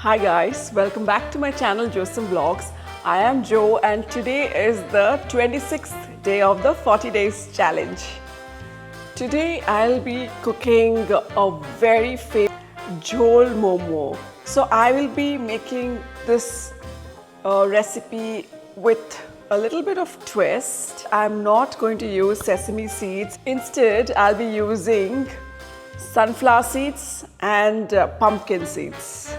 Hi guys, welcome back to my channel JoSum Vlogs. I am Jo and today is the 26th day of the 40 days challenge. Today I'll be cooking a very famous Jhol Momo. So I will be making this recipe with a little bit of twist. I'm not going to use sesame seeds. Instead, I'll be using sunflower seeds and pumpkin seeds.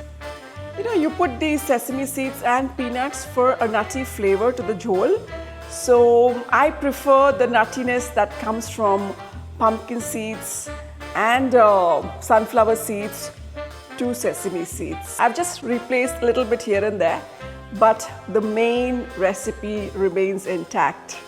You know, you put these sesame seeds and peanuts for a nutty flavor to the jhol. So I prefer the nuttiness that comes from pumpkin seeds and sunflower seeds to sesame seeds. I've just replaced a little bit here and there, but the main recipe remains intact.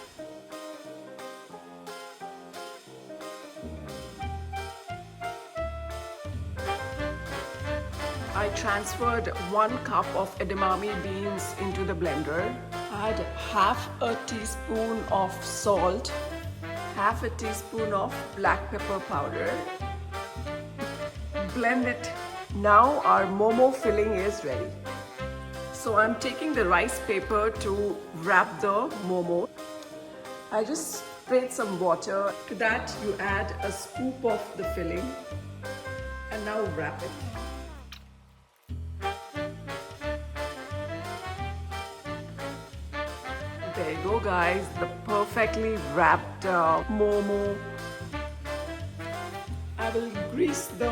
I transferred 1 cup of edamame beans into the blender. Add half a teaspoon of salt, half a teaspoon of black pepper powder. Blend it. Now our momo filling is ready. So I'm taking the rice paper to wrap the momo. I just sprayed some water. To that you add a scoop of the filling and now wrap it. There you go guys, the perfectly wrapped momo. I will grease the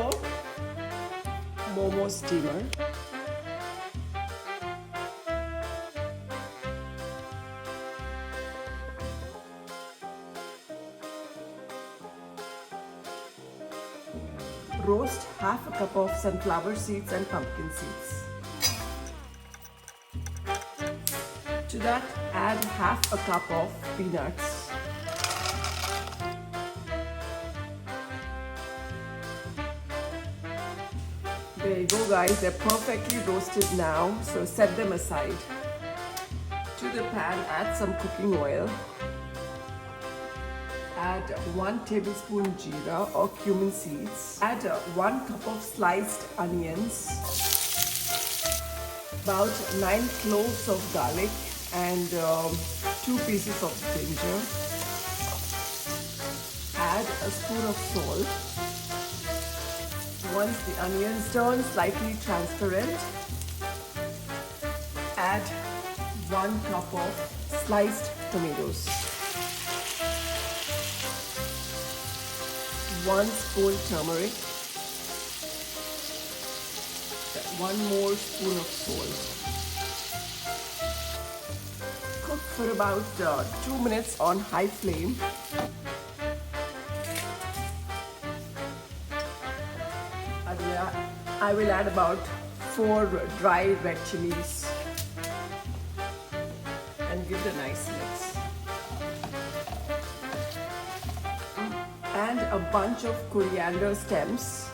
momo steamer. Roast half a cup of sunflower seeds and pumpkin seeds. To that, add half a cup of peanuts. There you go guys, they're perfectly roasted now, so set them aside. To the pan, add some cooking oil. Add 1 tablespoon jeera or cumin seeds. Add 1 cup of sliced onions. About 9 cloves of garlic and 2 pieces of ginger. Add a spoon of salt. Once the onions turn slightly transparent, add 1 cup of sliced tomatoes. 1 spoon turmeric. 1 more spoon of salt. Cook for about 2 minutes on high flame. I will add about 4 dry red chilies and give it a nice mix. And a bunch of coriander stems.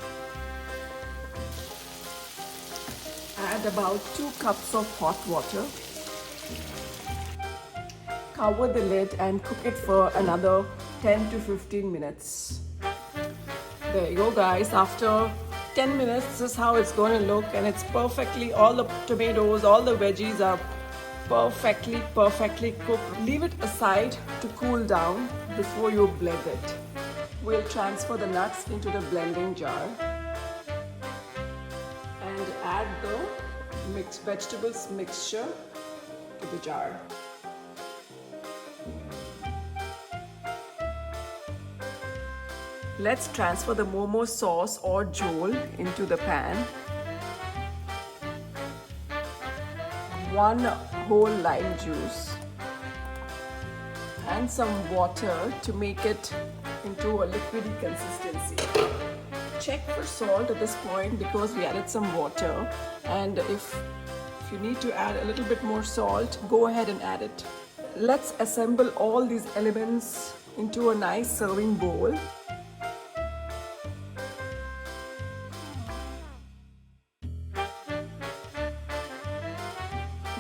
Add about 2 cups of hot water. Cover the lid and cook it for another 10 to 15 minutes. There you go guys, after 10 minutes this is how it's going to look, and it's perfectly, all the tomatoes, all the veggies are perfectly cooked. Leave it aside to cool down before you blend it. We'll transfer the nuts into the blending jar and add the mixed vegetables mixture to the jar. Let's transfer the momo sauce or jhol into the pan. 1 whole lime juice and some water to make it into a liquidy consistency. Check for salt at this point because we added some water, and if you need to add a little bit more salt, go ahead and add it. Let's assemble all these elements into a nice serving bowl.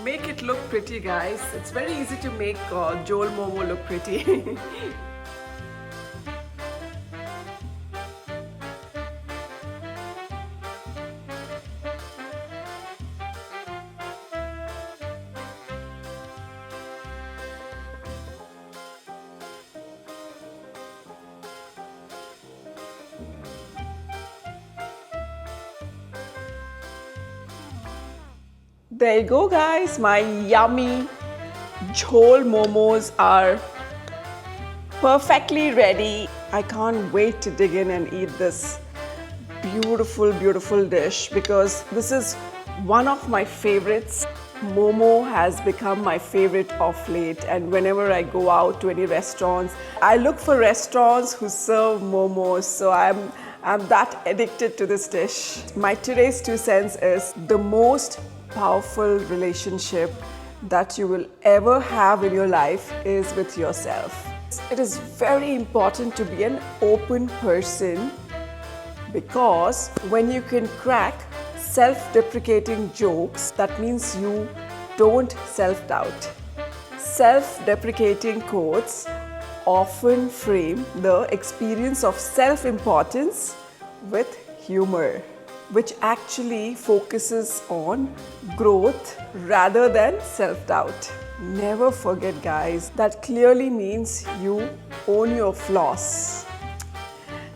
Make it look pretty guys. It's very easy to make jhol momo look pretty. There you go, guys. My yummy Jhol Momos are perfectly ready. I can't wait to dig in and eat this beautiful, beautiful dish because this is one of my favorites. Momo has become my favorite of late, and whenever I go out to any restaurants, I look for restaurants who serve momos. So I'm that addicted to this dish. My today's 2 cents is the most powerful relationship that you will ever have in your life is with yourself. It is very important to be an open person because when you can crack self-deprecating jokes, that means you don't self-doubt. Self-deprecating quotes often frame the experience of self-importance with humor, which actually focuses on growth rather than self-doubt. Never forget, guys, that clearly means you own your flaws.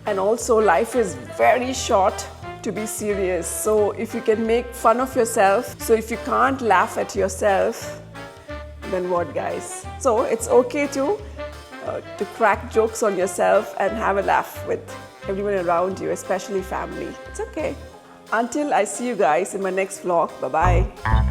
And also, life is very short to be serious. So if you can make fun of yourself, so if you can't laugh at yourself, then what, guys? So it's okay to crack jokes on yourself and have a laugh with everyone around you, especially family. It's okay. Until I see you guys in my next vlog. Bye-bye.